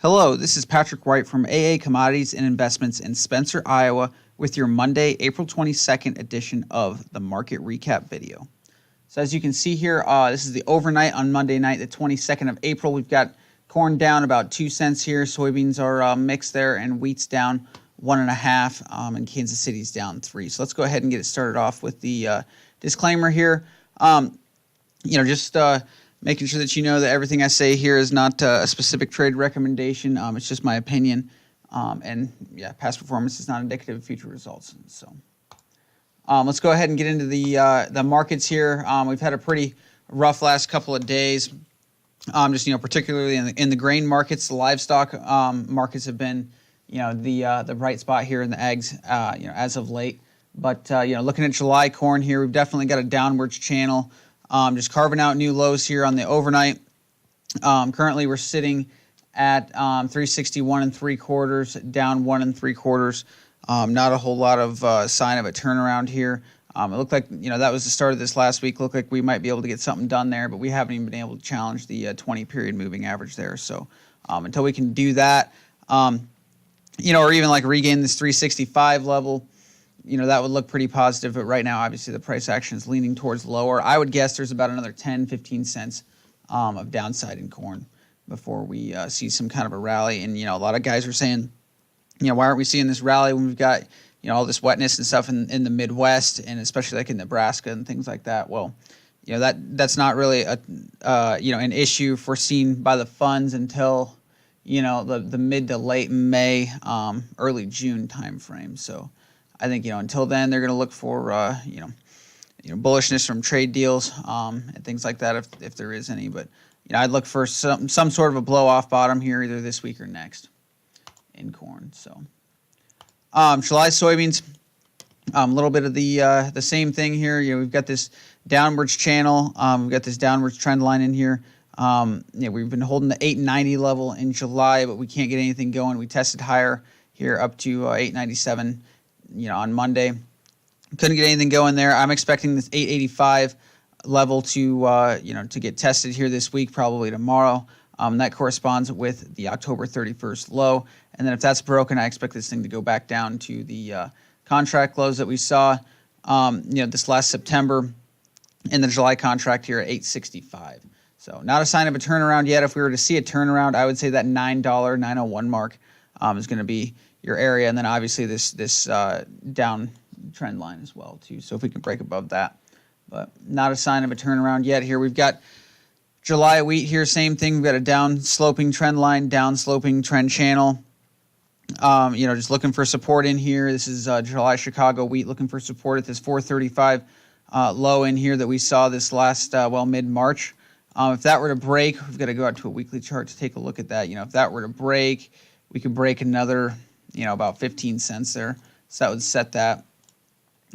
Hello, this is Patrick White from AA Commodities and Investments in Spencer, Iowa, with your Monday, April 22nd edition of the Market Recap video. So as you can see here, this is the overnight on Monday night, the 22nd of April. We've got corn down about 2 cents here. Soybeans are mixed there, and wheat's down 1.5, and Kansas City's down 3. So let's go ahead and get it started off with the disclaimer here. Just making sure that you know that everything I say here is not a specific trade recommendation. It's just my opinion. Past performance is not indicative of future results. So let's go ahead and get into the markets here. We've had a pretty rough last couple of days. Particularly in the grain markets, the livestock markets have been, the bright spot here in the eggs, as of late. But looking at July corn here, we've definitely got a downwards channel. Just carving out new lows here on the overnight. Currently, we're sitting at 361 3/4, down 1 3/4. Not a whole lot of sign of a turnaround here. It looked like that was the start of this last week. Looked like we might be able to get something done there, but we haven't even been able to challenge the 20-period moving average there. So until we can do that, or even like regain this 365 level. That would look pretty positive, but right now, obviously, the price action is leaning towards lower. I would guess there's about another 10, 15 cents of downside in corn before we see some kind of a rally. And, a lot of guys are saying, why aren't we seeing this rally when we've got, all this wetness and stuff in the Midwest, and especially like in Nebraska and things like that? Well, that's not really an issue foreseen by the funds until, the mid to late May, early June timeframe. So I think, until then, they're going to look for, bullishness from trade deals and things like that if there is any. But, I'd look for some sort of a blow-off bottom here either this week or next in corn. So July soybeans, a little bit of the same thing here. We've got this downwards channel. We've got this downwards trend line in here. We've been holding the 890 level in July, but we can't get anything going. We tested higher here up to 897. On Monday. Couldn't get anything going there. I'm expecting this 885 level to get tested here this week, probably tomorrow. That corresponds with the October 31st low. And then if that's broken, I expect this thing to go back down to the contract lows that we saw, this last September in the July contract here at 865. So not a sign of a turnaround yet. If we were to see a turnaround, I would say that $9, 901 mark is going to be your area, and then obviously this down trend line as well too. So if we can break above that, but not a sign of a turnaround yet. Here we've got July wheat here, same thing. We've got a down sloping trend line, down sloping trend channel. Just looking for support in here. This is July Chicago wheat looking for support at this 435 low in here that we saw this last mid-March. If that were to break, we've got to go out to a weekly chart to take a look at that. If that were to break, we could break another, about 15 cents there. So that would set that,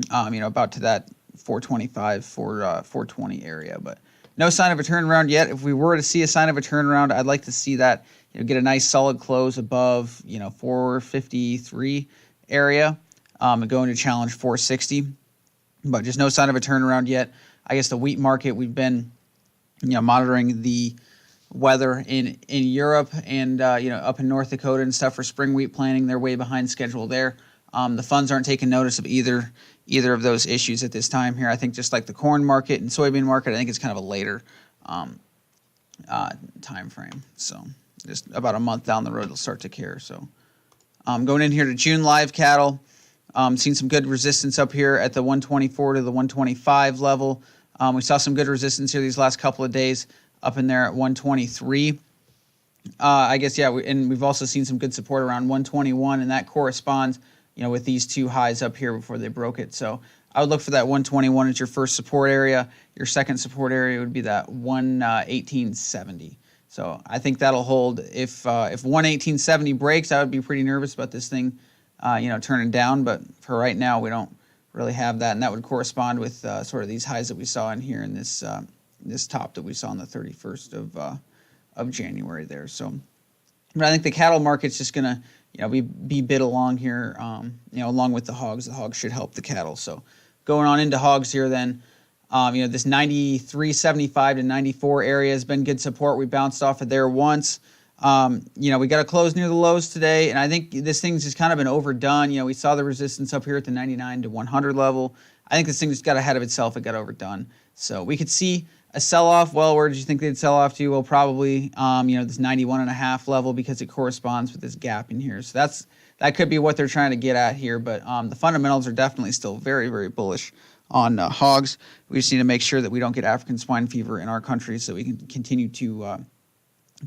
about to that 425, 420 area. But no sign of a turnaround yet. If we were to see a sign of a turnaround, I'd like to see that, get a nice solid close above, 453 area, and going to challenge 460. But just no sign of a turnaround yet. I guess the wheat market, we've been, monitoring the weather in Europe and up in North Dakota and stuff for spring wheat planting. They're way behind schedule there. The funds aren't taking notice of either of those issues at this time here. I think just like the corn market and soybean market, I think it's kind of a later time frame. So just about a month down the road, they'll start to care. So going in here to June live cattle, seen some good resistance up here at the 124 to the 125 level. We saw some good resistance here these last couple of days, up in there at 123. And we've also seen some good support around 121, and that corresponds, with these two highs up here before they broke it. So I would look for that 121 as your first support area. Your second support area would be that 118.70. So I think that'll hold. If 118.70 breaks, I would be pretty nervous about this thing, turning down. But for right now, we don't really have that, and that would correspond with sort of these highs that we saw in here in this top that we saw on the 31st of January there. So, but I think the cattle market's just gonna, be bid along here, along with the hogs. The hogs should help the cattle. So, going on into hogs here, then, this 93.75 to 94 area has been good support. We bounced off of there once. We got to close near the lows today, and I think this thing's just kind of been overdone. We saw the resistance up here at the 99 to 100 level. I think this thing just got ahead of itself. It got overdone. So we could see a sell-off. Well, where did you think they'd sell off to? Well, probably, this 91.5 level, because it corresponds with this gap in here. So that could be what they're trying to get at here. But the fundamentals are definitely still very, very bullish on hogs. We just need to make sure that we don't get African swine fever in our country, so we can continue to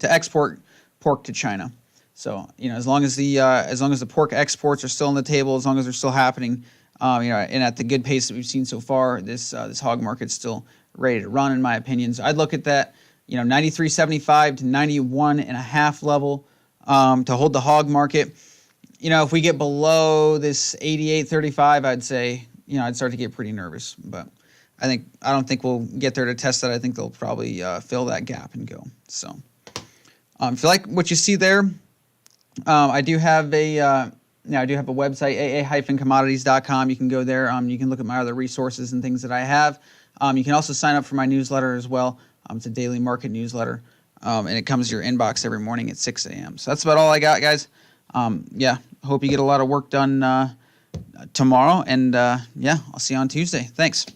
export pork to China. So as long as the pork exports are still on the table, as long as they're still happening, and at the good pace that we've seen so far, this hog market's still ready to run, in my opinion. So I'd look at that 93.75 to 91.5 level to hold the hog market. If we get below this 88.35, I'd say I'd start to get pretty nervous. But I don't think we'll get there to test that. I think they'll probably fill that gap and go. So. If you like what you see there, I do have a website, aa-commodities.com. You can go there. You can look at my other resources and things that I have. You can also sign up for my newsletter as well. It's a daily market newsletter, and it comes to your inbox every morning at 6 a.m. So that's about all I got, guys. Hope you get a lot of work done tomorrow, and I'll see you on Tuesday. Thanks.